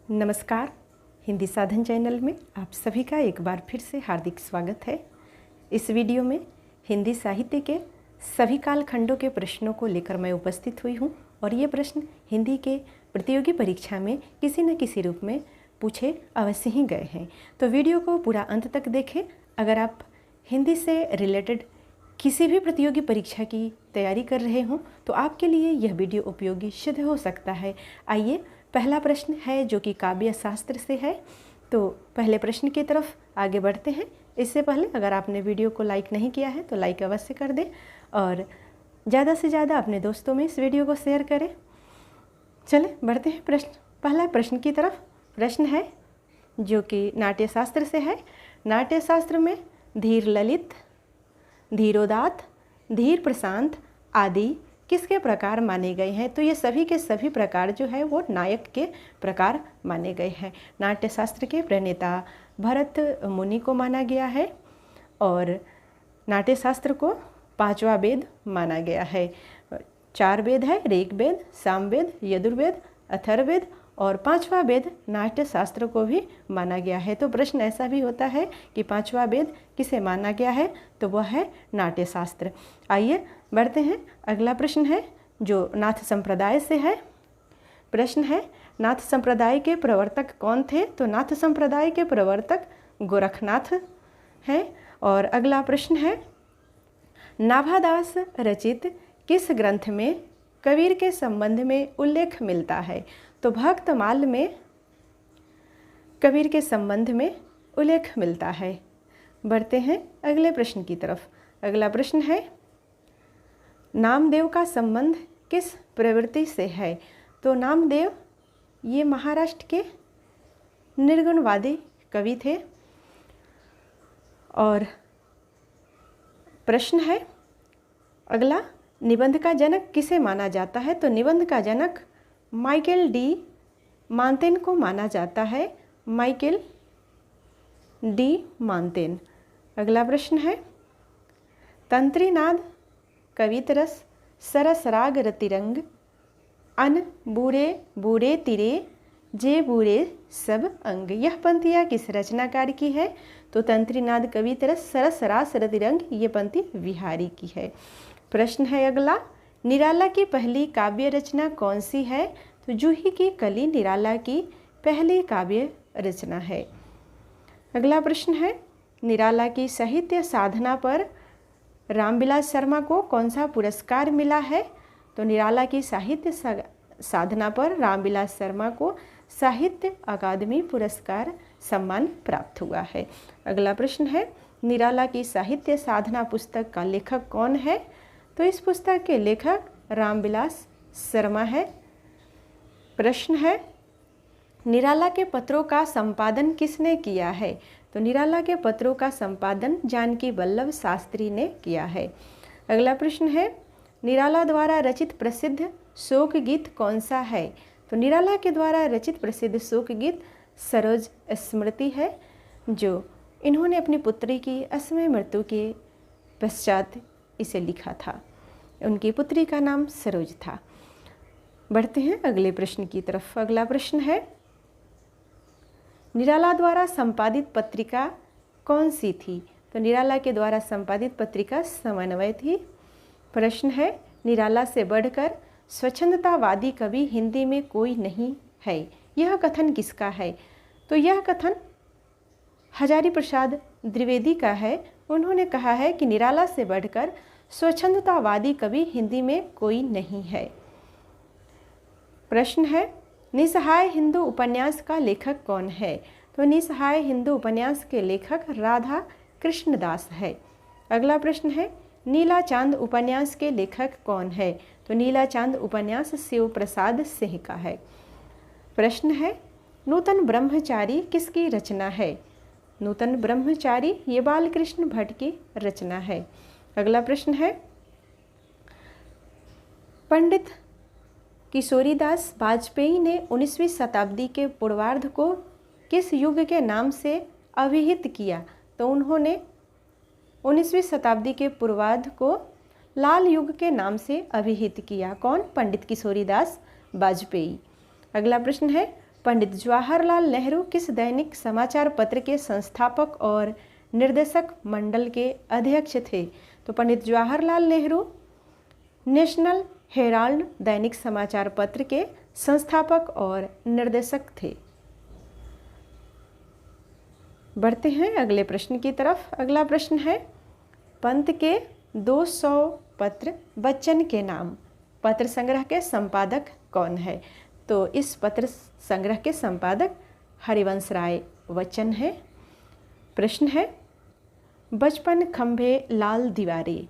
नमस्कार। हिंदी साधन चैनल में आप सभी का एक बार फिर से हार्दिक स्वागत है। इस वीडियो में हिंदी साहित्य के सभी कालखंडों के प्रश्नों को लेकर मैं उपस्थित हुई हूँ और ये प्रश्न हिंदी के प्रतियोगी परीक्षा में किसी न किसी रूप में पूछे अवश्य ही गए हैं। तो वीडियो को पूरा अंत तक देखें। अगर आप हिंदी से रिलेटेड किसी भी प्रतियोगी परीक्षा की तैयारी कर रहे हों तो आपके लिए यह वीडियो उपयोगी सिद्ध हो सकता है। आइए, पहला प्रश्न है जो कि काव्य शास्त्र से है। तो पहले प्रश्न की तरफ आगे बढ़ते हैं। इससे पहले अगर आपने वीडियो को लाइक नहीं किया है तो लाइक अवश्य कर दें और ज़्यादा से ज़्यादा अपने दोस्तों में इस वीडियो को शेयर करें। चलें बढ़ते हैं पहला प्रश्न की तरफ। प्रश्न है जो कि नाट्य शास्त्र से है। नाट्य शास्त्र में धीर ललित, धीरोदात्त, धीर प्रशांत आदि किसके प्रकार माने गए हैं? तो ये सभी के सभी प्रकार जो है वो नायक के प्रकार माने गए हैं। नाट्य शास्त्र के प्रणेता भरत मुनि को माना गया है और नाट्य शास्त्र को पांचवा वेद माना गया है। 4 वेद है, ऋग्वेद, सामवेद, यजुर्वेद, अथर्ववेद और 5वां वेद नाट्य शास्त्र को भी माना गया है। तो प्रश्न ऐसा भी होता है कि 5वां वेद किसे माना गया है? तो वह है नाट्य शास्त्र। आइए बढ़ते हैं। अगला प्रश्न है जो नाथ संप्रदाय से है। प्रश्न है नाथ संप्रदाय के प्रवर्तक कौन थे? तो नाथ संप्रदाय के प्रवर्तक गोरखनाथ हैं। और अगला प्रश्न है नाभादास रचित किस ग्रंथ में कबीर के संबंध में उल्लेख मिलता है? तो भक्तमाल में कबीर के संबंध में उल्लेख मिलता है। बढ़ते हैं अगले प्रश्न की तरफ। अगला प्रश्न है नामदेव का संबंध किस प्रवृत्ति से है? तो नामदेव ये महाराष्ट्र के निर्गुणवादी कवि थे। और प्रश्न है अगला निबंध का जनक किसे माना जाता है? तो निबंध का जनक माइकल डी मांतेन को माना जाता है। Michel de Montaigne. अगला प्रश्न है तंत्रीनाद कवितरस सरस राग रतिरंग अन बूरे बूरे तिरे जे बूरे सब अंग। यह पंक्तियाँ किस रचनाकार की है? तो तंत्रीनाद कवितरस सरस रास रतिरंग ये पंक्ति बिहारी की है। प्रश्न है अगला निराला की पहली काव्य रचना कौन सी है? तो जूही की कली निराला की पहली काव्य रचना है। अगला प्रश्न है निराला की साहित्य साधना पर रामविलास शर्मा को कौन सा पुरस्कार मिला है? तो निराला की साहित्य साधना पर रामविलास शर्मा को साहित्य अकादमी पुरस्कार सम्मान प्राप्त हुआ है। अगला प्रश्न है निराला की साहित्य साधना पुस्तक का लेखक कौन है? तो इस पुस्तक के लेखक रामविलास शर्मा है। प्रश्न है निराला के पत्रों का संपादन किसने किया है? तो निराला के पत्रों का संपादन जानकी वल्लभ शास्त्री ने किया है। अगला प्रश्न है निराला द्वारा रचित प्रसिद्ध शोक गीत कौन सा है? तो निराला के द्वारा रचित प्रसिद्ध शोक गीत सरोज स्मृति है, जो इन्होंने अपनी पुत्री की असमय मृत्यु के पश्चात इसे लिखा था। उनकी पुत्री का नाम सरोज था। बढ़ते हैं अगले प्रश्न की तरफ। अगला प्रश्न है निराला द्वारा संपादित पत्रिका कौन सी थी? तो निराला के द्वारा संपादित पत्रिका समन्वय थी। प्रश्न है निराला से बढ़कर स्वच्छंदतावादी कवि हिंदी में कोई नहीं है, यह कथन किसका है? तो यह कथन हजारी प्रसाद द्विवेदी का है। उन्होंने कहा है कि निराला से बढ़कर स्वच्छंदतावादी कवि हिंदी में कोई नहीं है। प्रश्न है निसहाय हिंदू उपन्यास का लेखक कौन है? तो निसहाय हिंदू उपन्यास के लेखक राधा कृष्णदास है। अगला प्रश्न है नीला चांद उपन्यास के लेखक कौन है? तो नीला चांद उपन्यास शिव प्रसाद सिंह का है। प्रश्न है नूतन ब्रह्मचारी किसकी रचना है? नूतन ब्रह्मचारी ये बालकृष्ण भट्ट की रचना है। अगला प्रश्न है पंडित किशोरीदास वाजपेयी ने 19वीं शताब्दी के पूर्वार्ध को किस युग के नाम से अभिहित किया? तो उन्होंने 19वीं शताब्दी के पूर्वार्ध को लाल युग के नाम से अभिहित किया। कौन? पंडित किशोरीदास वाजपेयी। अगला प्रश्न है पंडित जवाहरलाल नेहरू किस दैनिक समाचार पत्र के संस्थापक और निर्देशक मंडल के अध्यक्ष थे? तो पंडित जवाहरलाल नेहरू नेशनल हेराल्ड दैनिक समाचार पत्र के संस्थापक और निर्देशक थे। बढ़ते हैं अगले प्रश्न की तरफ। अगला प्रश्न है, पंत के 200 पत्र बच्चन के नाम पत्र संग्रह के संपादक कौन है? तो इस पत्र संग्रह के संपादक हरिवंश राय बच्चन है। प्रश्न है, बचपन खंभे लाल दीवारें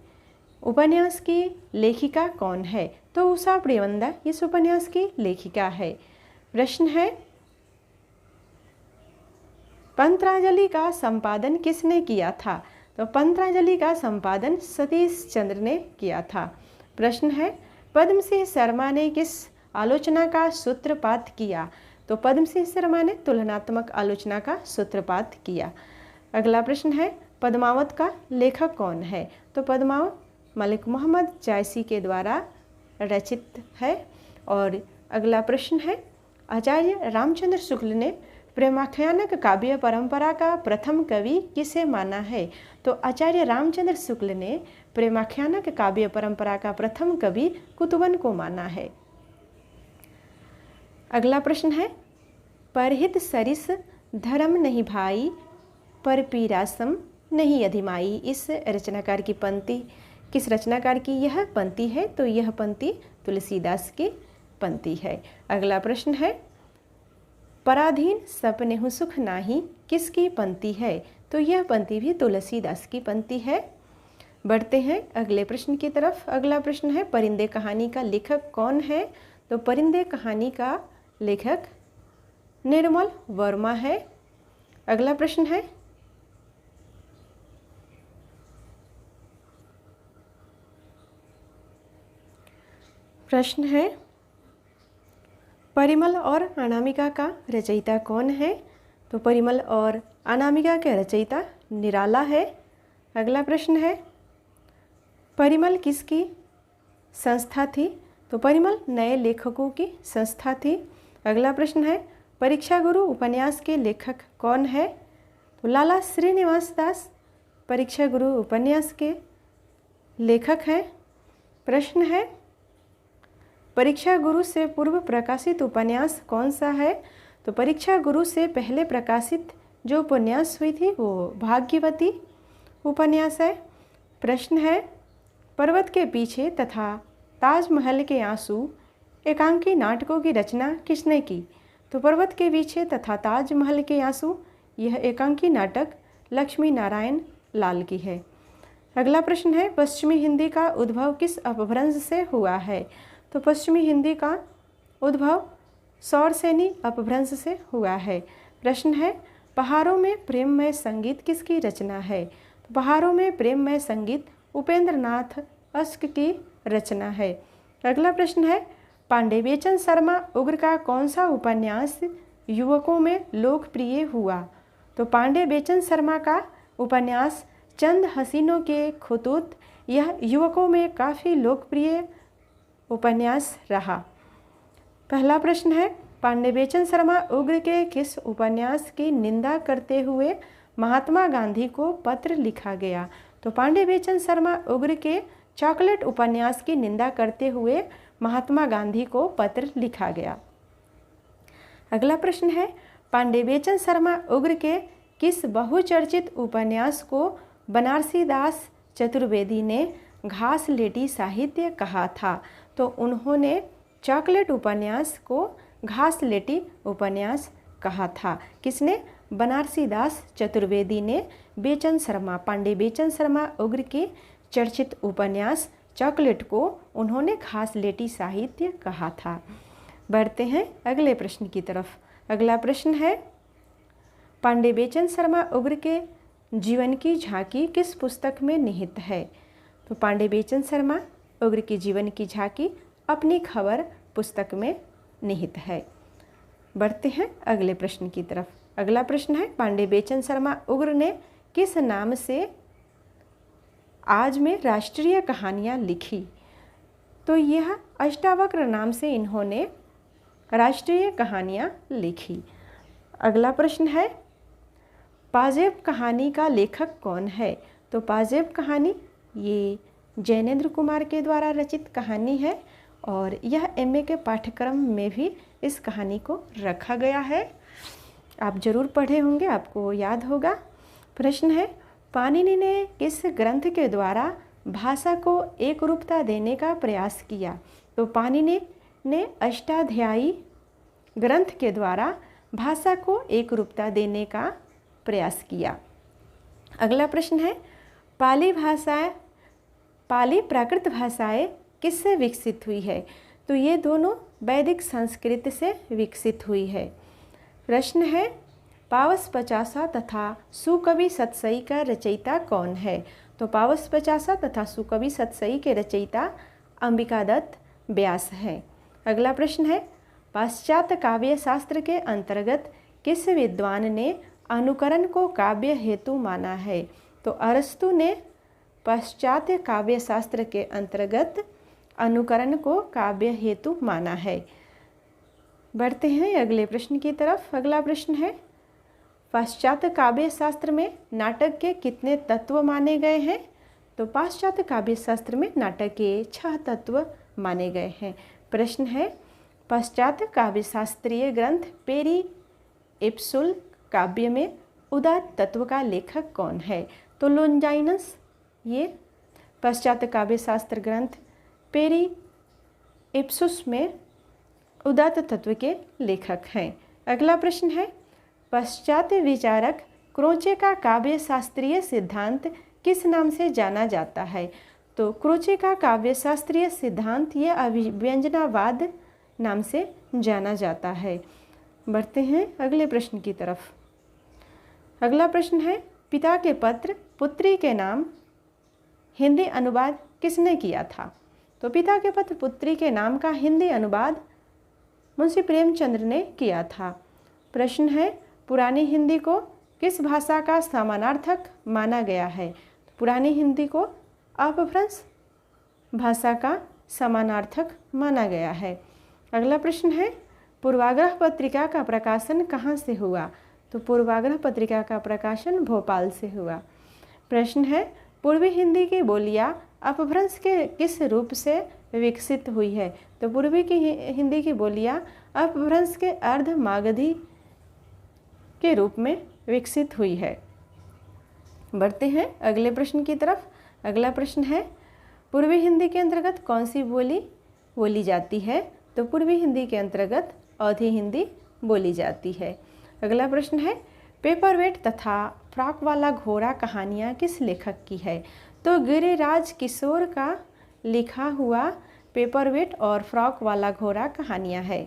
उपन्यास की लेखिका कौन है? तो उषा प्रियंदा इस उपन्यास की लेखिका है। प्रश्न है, पंत्रांजलि का संपादन किसने किया था? तो पंत्रांजलि का संपादन सतीश चंद्र ने किया था। प्रश्न है, पद्मसिंह शर्मा ने किस आलोचना का सूत्रपात किया? तो पद्मसिंह शर्मा ने तुलनात्मक आलोचना का सूत्रपात किया। अगला प्रश्न है, पद्मावत का लेखक कौन है? तो पद्मावत मलिक मोहम्मद जायसी के द्वारा रचित है। और अगला प्रश्न है, आचार्य रामचंद्र शुक्ल ने प्रेमाख्यानक काव्य परंपरा का प्रथम कवि किसे माना है? तो आचार्य रामचंद्र शुक्ल ने प्रेमाख्यानक काव्य परंपरा का प्रथम कवि कुतुबन को माना है। अगला प्रश्न है, परहित सरिस धर्म नहीं भाई पर पीरासम नहीं अधिमाई। इस रचनाकार की पंक्ति किस रचनाकार की यह पंक्ति है? तो यह पंक्ति तुलसीदास की पंक्ति है। अगला प्रश्न है, पराधीन सपनेहु सुख नाही किसकी पंक्ति है? तो यह पंक्ति भी तुलसीदास की पंक्ति है। बढ़ते हैं अगले प्रश्न की तरफ। अगला प्रश्न है, परिंदे कहानी का लेखक कौन है? तो परिंदे कहानी का लेखक निर्मल वर्मा है। अगला प्रश्न है, परिमल और अनामिका का रचयिता कौन है? तो परिमल और अनामिका के रचयिता निराला है। अगला प्रश्न है, परिमल किसकी संस्था थी? तो परिमल नए लेखकों की संस्था थी। अगला प्रश्न है, परीक्षा गुरु उपन्यास के लेखक कौन है? तो लाला श्रीनिवास दास परीक्षा गुरु उपन्यास के लेखक हैं। प्रश्न है, परीक्षा गुरु से पूर्व प्रकाशित उपन्यास कौन सा है? तो परीक्षा गुरु से पहले प्रकाशित जो उपन्यास हुई थी वो भाग्यवती उपन्यास है। प्रश्न है, पर्वत के पीछे तथा ताजमहल के आंसू एकांकी नाटकों की रचना किसने की? तो पर्वत के पीछे तथा ताजमहल के आंसू यह एकांकी नाटक लक्ष्मी नारायण लाल की है। अगला प्रश्न है, पश्चिमी हिंदी का उद्भव किस अपभ्रंश से हुआ है? तो पश्चिमी हिंदी का उद्भव सौरसेनी अपभ्रंश से हुआ है। प्रश्न है, पहाड़ों में प्रेममय संगीत किसकी रचना है? तो पहाड़ों में प्रेममय संगीत उपेंद्रनाथ अश्क की रचना है। अगला प्रश्न है, पांडे बेचन शर्मा उग्र का कौन सा उपन्यास युवकों में लोकप्रिय हुआ? तो पांडे बेचन शर्मा का उपन्यास चंद हसीनों के खुतूत यह युवकों में काफ़ी लोकप्रिय उपन्यास रहा। पहला प्रश्न है, पांडे बेचन शर्मा उग्र के किस उपन्यास की निंदा करते हुए महात्मा गांधी को पत्र लिखा गया? तो पांडे बेचन शर्मा उग्र के चॉकलेट उपन्यास की निंदा करते हुए महात्मा गांधी को पत्र लिखा गया। अगला प्रश्न है, पांडे बेचन शर्मा उग्र के किस बहुचर्चित उपन्यास को बनारसी दास चतुर्वेदी ने घासलेटी साहित्य कहा था? तो उन्होंने चॉकलेट उपन्यास को घासलेटी उपन्यास कहा था। किसने? बनारसी दास चतुर्वेदी ने बेचन शर्मा पांडे बेचन शर्मा उग्र के चर्चित उपन्यास चॉकलेट को उन्होंने घासलेटी साहित्य कहा था। बढ़ते हैं अगले प्रश्न की तरफ। अगला प्रश्न है, पांडे बेचन शर्मा उग्र के जीवन की झांकी किस पुस्तक में निहित है? तो पांडे बेचन शर्मा उग्र की जीवन की झांकी अपनी खबर पुस्तक में निहित है। बढ़ते हैं अगले प्रश्न की तरफ। अगला प्रश्न है, पांडे बेचन शर्मा उग्र ने किस नाम से आज में राष्ट्रीय कहानियाँ लिखी? तो यह अष्टावक्र नाम से इन्होंने राष्ट्रीय कहानियाँ लिखी। अगला प्रश्न है, पाजेब कहानी का लेखक कौन है? तो पाजेब कहानी ये जैनेंद्र कुमार के द्वारा रचित कहानी है और यह एमए के पाठ्यक्रम में भी इस कहानी को रखा गया है। आप जरूर पढ़े होंगे, आपको याद होगा। प्रश्न है, पाणिनि ने किस ग्रंथ के द्वारा भाषा को एक रूपता देने का प्रयास किया? तो पाणिनि ने अष्टाध्यायी ग्रंथ के द्वारा भाषा को एक रूपता देने का प्रयास किया। अगला प्रश्न है, पाली प्राकृत भाषाएं किससे विकसित हुई है? तो ये दोनों वैदिक संस्कृत से विकसित हुई है। प्रश्न है, पावस पचासा तथा सुकवि सतसई का रचयिता कौन है? तो पावस पचासा तथा सुकवि सतसई के रचयिता अंबिकादत्त व्यास हैं। अगला प्रश्न है, पाश्चात्य काव्य शास्त्र के अंतर्गत किस विद्वान ने अनुकरण को काव्य हेतु माना है? तो अरस्तु ने पाश्चात्य काव्य शास्त्र के अंतर्गत अनुकरण को काव्य हेतु माना है। बढ़ते हैं अगले प्रश्न की तरफ। अगला प्रश्न है, पाश्चात्य काव्य शास्त्र में नाटक के कितने तत्व माने गए हैं? तो पाश्चात्य काव्य शास्त्र में नाटक के 6 तत्व माने गए हैं। प्रश्न है, पाश्चात्य काव्य शास्त्रीय ग्रंथ पेरी एप्सुल काव्य में उदात्त तत्व का लेखक कौन है? तो लोंजाइनस ये पाश्चात्य काव्य शास्त्र ग्रंथ पेरी एप्सुस में उदात्त तत्व के लेखक हैं। अगला प्रश्न है, पाश्चात्य विचारक क्रोचे का काव्य शास्त्रीय सिद्धांत किस नाम से जाना जाता है? तो क्रोचे का काव्य शास्त्रीय सिद्धांत ये अभिव्यंजनावाद नाम से जाना जाता है। बढ़ते हैं अगले प्रश्न की तरफ। अगला प्रश्न है, पिता के पत्र पुत्री के नाम हिंदी अनुवाद किसने किया था? तो पिता के पत्र पुत्री के नाम का हिंदी अनुवाद मुंशी प्रेमचंद्र ने किया था। प्रश्न है, पुरानी हिंदी को किस भाषा का समानार्थक माना गया है? पुरानी हिंदी को अपभ्रंश भाषा का समानार्थक माना गया है। अगला प्रश्न है, पूर्वाग्रह पत्रिका का प्रकाशन कहाँ से हुआ? तो पूर्वाग्रह पत्रिका का प्रकाशन भोपाल से हुआ। प्रश्न है, पूर्वी हिंदी की बोलियां अपभ्रंश के किस रूप से विकसित हुई है? तो पूर्वी की हिंदी की बोलियां अपभ्रंश के अर्धमागधी के रूप में विकसित हुई है। बढ़ते हैं अगले प्रश्न की तरफ। अगला प्रश्न है, पूर्वी हिंदी के अंतर्गत कौन सी बोली बोली जाती है? तो पूर्वी हिंदी के अंतर्गत अवधी हिंदी बोली जाती है। अगला प्रश्न है, पेपरवेट तथा फ्रॉक वाला घोड़ा कहानियाँ किस लेखक की है? तो गिरिराज किशोर का लिखा हुआ पेपरवेट और फ्रॉक वाला घोड़ा कहानियाँ है।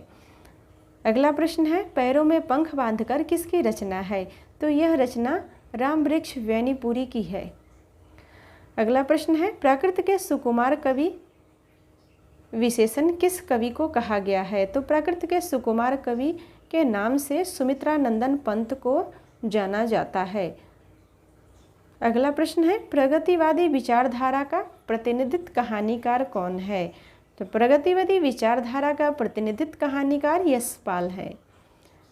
अगला प्रश्न है, पैरों में पंख बांधकर किसकी रचना है? तो यह रचना रामवृक्ष वैनीपुरी की है। अगला प्रश्न है, प्राकृत के सुकुमार कवि विशेषण किस कवि को कहा गया है? तो प्राकृत के सुकुमार कवि के नाम से सुमित्रानंदन पंत को जाना जाता है। अगला प्रश्न है, प्रगतिवादी विचारधारा का प्रतिनिधित्व कहानीकार कौन है? तो प्रगतिवादी विचारधारा का प्रतिनिधित्व कहानीकार यशपाल है।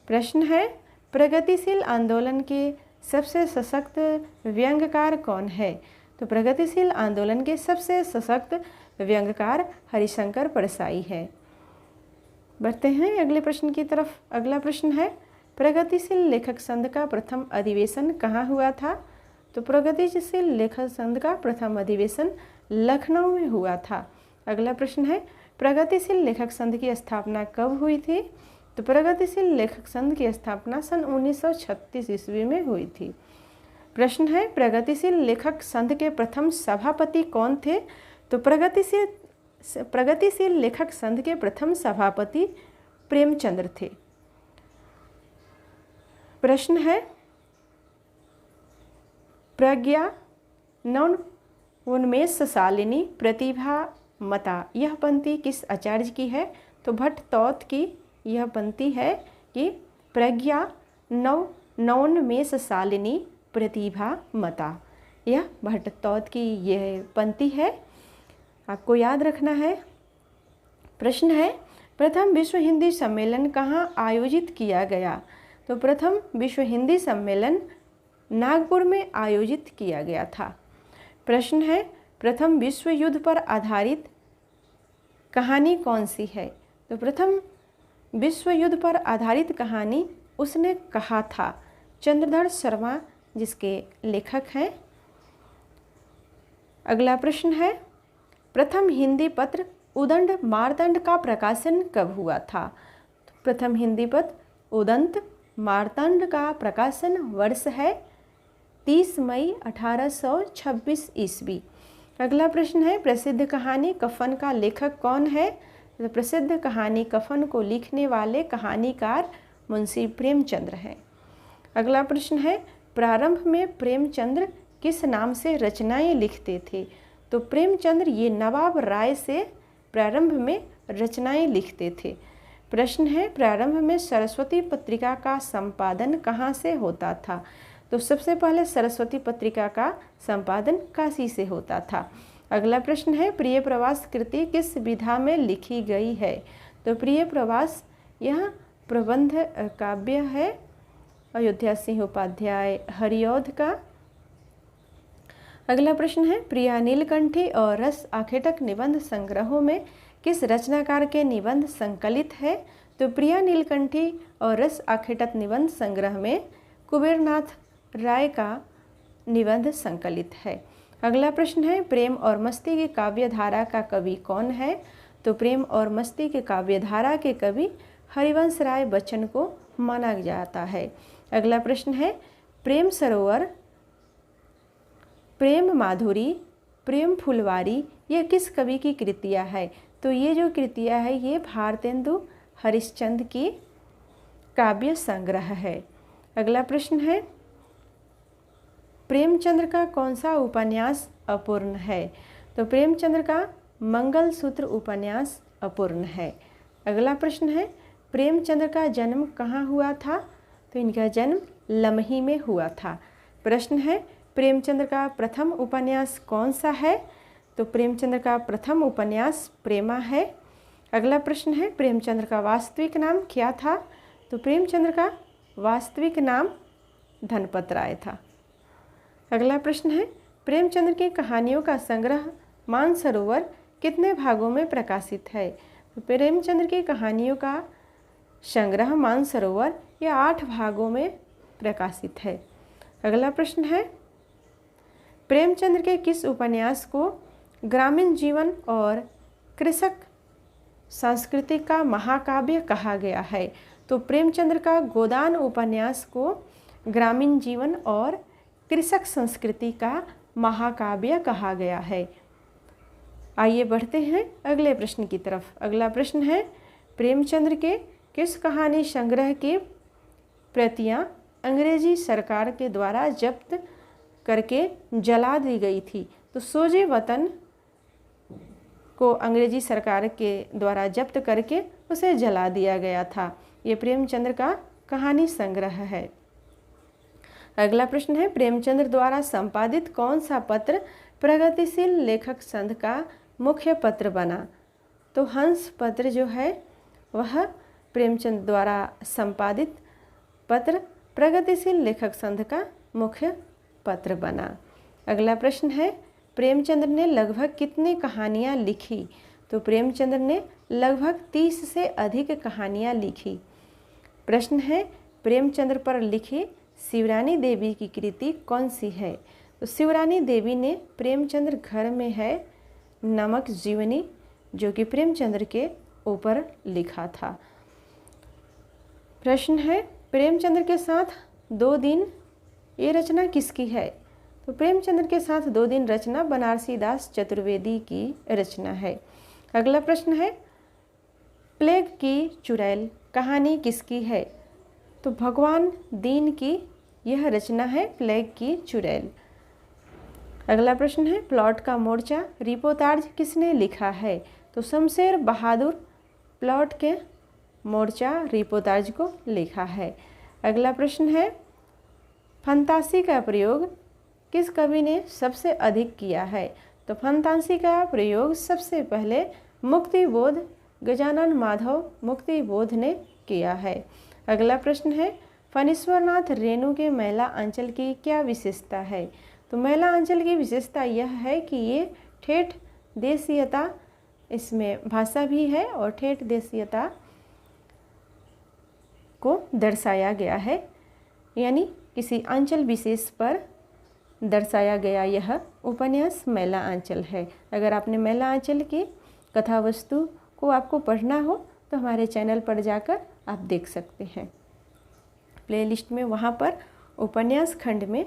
प्रश्न है, प्रगतिशील आंदोलन के सबसे सशक्त व्यंग्यकार कौन है? तो प्रगतिशील आंदोलन के सबसे सशक्त व्यंग्यकार हरिशंकर परसाई है। बढ़ते हैं अगले प्रश्न की तरफ। अगला प्रश्न है, प्रगतिशील लेखक संघ का प्रथम अधिवेशन कहाँ हुआ था? तो प्रगतिशील लेखक संघ का प्रथम अधिवेशन लखनऊ में हुआ था। अगला प्रश्न है, प्रगतिशील लेखक संघ की स्थापना कब हुई थी? तो प्रगतिशील लेखक संघ की स्थापना सन 1936 ईस्वी में हुई थी। प्रश्न है, प्रगतिशील लेखक संघ के प्रथम सभापति कौन थे? तो प्रगतिशील लेखक संघ के प्रथम सभापति प्रेमचंद्र थे। प्रश्न है, प्रज्ञा नवोन्मेष शालिनी प्रतिभा मता यह पंक्ति किस आचार्य की है? तो भट्ट तौत की यह पंक्ति है कि प्रज्ञा नवोन्मेष शालिनी प्रतिभा मता, यह भट्ट तौत की यह पंक्ति है, आपको याद रखना है। प्रश्न है, प्रथम विश्व हिंदी सम्मेलन कहाँ आयोजित किया गया? तो प्रथम विश्व हिंदी सम्मेलन नागपुर में आयोजित किया गया था। प्रश्न है, प्रथम विश्व युद्ध पर आधारित कहानी कौन सी है? तो प्रथम विश्व युद्ध पर आधारित कहानी उसने कहा था चंद्रधर शर्मा, जिसके लेखक हैं। अगला प्रश्न है, प्रथम हिंदी पत्र उदंड मार्तंड का प्रकाशन कब हुआ था? तो प्रथम हिंदी पत्र उदंत मार्तंड का प्रकाशन वर्ष है 30 मई 1826 ईस्वी। अगला प्रश्न है, प्रसिद्ध कहानी कफन का लेखक कौन है? तो प्रसिद्ध कहानी कफन को लिखने वाले कहानीकार मुंशी प्रेमचंद्र हैं। अगला प्रश्न है, प्रारंभ में प्रेमचंद्र किस नाम से रचनाएं लिखते थे? तो प्रेमचंद्र ये नवाब राय से प्रारंभ में रचनाएं लिखते थे। प्रश्न है, प्रारंभ में सरस्वती पत्रिका का संपादन कहाँ से होता था? तो सबसे पहले सरस्वती पत्रिका का संपादन काशी से होता था। अगला प्रश्न है, प्रिय प्रवास कृति किस विधा में लिखी गई है? तो प्रिय प्रवास यह प्रबंध काव्य है अयोध्या सिंह उपाध्याय हरिऔध का। अगला प्रश्न है, प्रिया नीलकंठी और रस आखेटक निबंध संग्रहों में किस रचनाकार के निबंध संकलित है? तो प्रिया नीलकंठी और रस आखेटक निबंध संग्रह में कुबेरनाथ राय का निबंध संकलित है। अगला प्रश्न है, प्रेम और मस्ती की काव्यधारा का कवि कौन है? तो प्रेम और मस्ती के काव्यधारा के कवि हरिवंश राय बच्चन को माना जाता है। अगला प्रश्न है, प्रेम सरोवर, प्रेम माधुरी, प्रेम फुलवारी ये किस कवि की कृतियाँ है? तो ये जो कृतियाँ है ये भारतेंदु हरिश्चंद्र की काव्य संग्रह है। अगला प्रश्न है, प्रेमचंद्र का कौन सा उपन्यास अपूर्ण है? तो प्रेमचंद्र का मंगलसूत्र उपन्यास अपूर्ण है। अगला प्रश्न है, प्रेमचंद्र का जन्म कहाँ हुआ था? तो इनका जन्म लमही में हुआ था। प्रश्न है, प्रेमचंद्र का प्रथम उपन्यास कौन सा है? तो प्रेमचंद्र का प्रथम उपन्यास प्रेमा है। अगला प्रश्न है, प्रेमचंद्र का वास्तविक नाम क्या था? तो प्रेमचंद्र का वास्तविक नाम धनपत राय था। अगला प्रश्न है, प्रेमचंद्र की कहानियों का संग्रह मानसरोवर कितने भागों में प्रकाशित है? तो प्रेमचंद्र की कहानियों का संग्रह मानसरोवर यह 8 भागों में प्रकाशित है। अगला प्रश्न है, प्रेमचंद्र के किस उपन्यास को ग्रामीण जीवन और कृषक संस्कृति का महाकाव्य कहा गया है? तो प्रेमचंद्र का गोदान उपन्यास को ग्रामीण जीवन और कृषक संस्कृति का महाकाव्य कहा गया है। आइए बढ़ते हैं अगले प्रश्न की तरफ। अगला प्रश्न है, प्रेमचंद्र के किस कहानी संग्रह की प्रतियां अंग्रेजी सरकार के द्वारा जब्त करके जला दी गई थी? तो सोजे वतन को अंग्रेजी सरकार के द्वारा जब्त करके उसे जला दिया गया था। ये प्रेमचंद्र का कहानी संग्रह है। अगला प्रश्न है, प्रेमचंद्र द्वारा संपादित कौन सा पत्र प्रगतिशील लेखक संघ का मुख्य पत्र बना? तो हंस पत्र जो है वह प्रेमचंद्र द्वारा संपादित पत्र प्रगतिशील लेखक संघ का मुख्य पत्र बना। अगला प्रश्न है, प्रेमचंद्र ने लगभग कितनी कहानियाँ लिखी? तो प्रेमचंद्र ने लगभग 30 से अधिक कहानियाँ लिखी। प्रश्न है, प्रेमचंद्र पर लिखी शिवरानी देवी की कृति कौन सी है? तो शिवरानी देवी ने प्रेमचंद्र घर में है नमक जीवनी, जो कि प्रेमचंद्र के ऊपर लिखा था। प्रश्न है, प्रेमचंद्र के साथ 2 दिन ये रचना किसकी है? तो प्रेमचंद्र के साथ 2 दिन रचना बनारसी दास चतुर्वेदी की रचना है। अगला प्रश्न है, प्लेग की चुड़ैल कहानी किसकी है? तो भगवान दीन की यह रचना है प्लेग की चुड़ैल। अगला प्रश्न है, प्लॉट का मोर्चा रिपोर्ताज किसने लिखा है? तो शमशेर बहादुर प्लॉट के मोर्चा रिपोर्ताज को लिखा है। अगला प्रश्न है, फंतासी का प्रयोग किस कवि ने सबसे अधिक किया है? तो फंतासी का प्रयोग सबसे पहले मुक्तिबोध गजानन माधव मुक्ति बोध ने किया है। अगला प्रश्न है, फणीश्वरनाथ रेणु के मैला अंचल की क्या विशेषता है? तो मैला अंचल की विशेषता यह है कि ये ठेठ देशीयता, इसमें भाषा भी है और ठेठ देशीयता को दर्शाया गया है, यानी किसी अंचल विशेष पर दर्शाया गया यह उपन्यास मैला आंचल है। अगर आपने मैला आंचल की कथा वस्तु को आपको पढ़ना हो तो हमारे चैनल पर जाकर आप देख सकते हैं, प्लेलिस्ट में वहाँ पर उपन्यास खंड में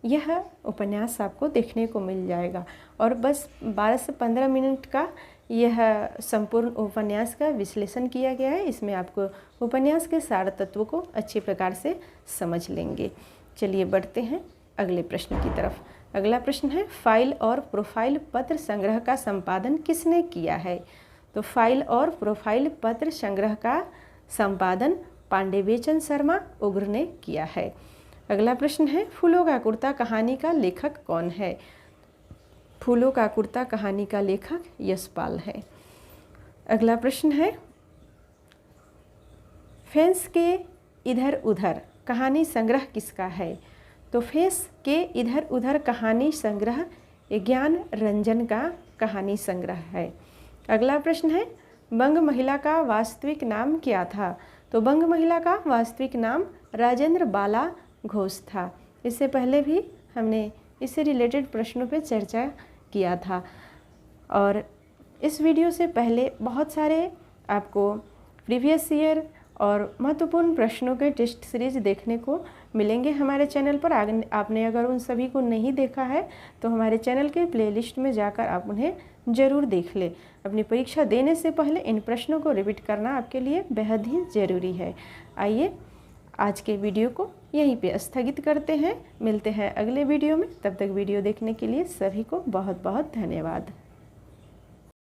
यह उपन्यास आपको देखने को मिल जाएगा। और बस 12 से 15 मिनट का यह संपूर्ण उपन्यास का विश्लेषण किया गया है। इसमें आपको उपन्यास के सार तत्वों को अच्छी प्रकार से समझ लेंगे। चलिए बढ़ते हैं अगले प्रश्न की तरफ। अगला प्रश्न है, फाइल और प्रोफाइल पत्र संग्रह का संपादन किसने किया है? तो फाइल और प्रोफाइल पत्र संग्रह का संपादन पांडेबेचन शर्मा उग्र ने किया है। अगला प्रश्न है, फूलों का कुर्ता कहानी का लेखक कौन है? फूलों का कुर्ता कहानी का लेखक यशपाल है। अगला प्रश्न है, फेंस के इधर उधर कहानी संग्रह किसका है? तो फेंस के इधर उधर कहानी संग्रह ज्ञान रंजन का कहानी संग्रह है। अगला प्रश्न है, बंग महिला का वास्तविक नाम क्या था? तो बंग महिला का वास्तविक नाम राजेंद्र बाला घोष था। इससे पहले भी हमने इससे रिलेटेड प्रश्नों पे चर्चा किया था और इस वीडियो से पहले बहुत सारे आपको प्रीवियस ईयर और महत्वपूर्ण प्रश्नों के टेस्ट सीरीज देखने को मिलेंगे हमारे चैनल पर। आपने अगर उन सभी को नहीं देखा है तो हमारे चैनल के प्लेलिस्ट में जाकर आप उन्हें ज़रूर देख लें। अपनी परीक्षा देने से पहले इन प्रश्नों को रिपीट करना आपके लिए बेहद ही ज़रूरी है। आइए आज के वीडियो को यहीं पे स्थगित करते हैं, मिलते हैं अगले वीडियो में। तब तक वीडियो देखने के लिए सभी को बहुत बहुत धन्यवाद।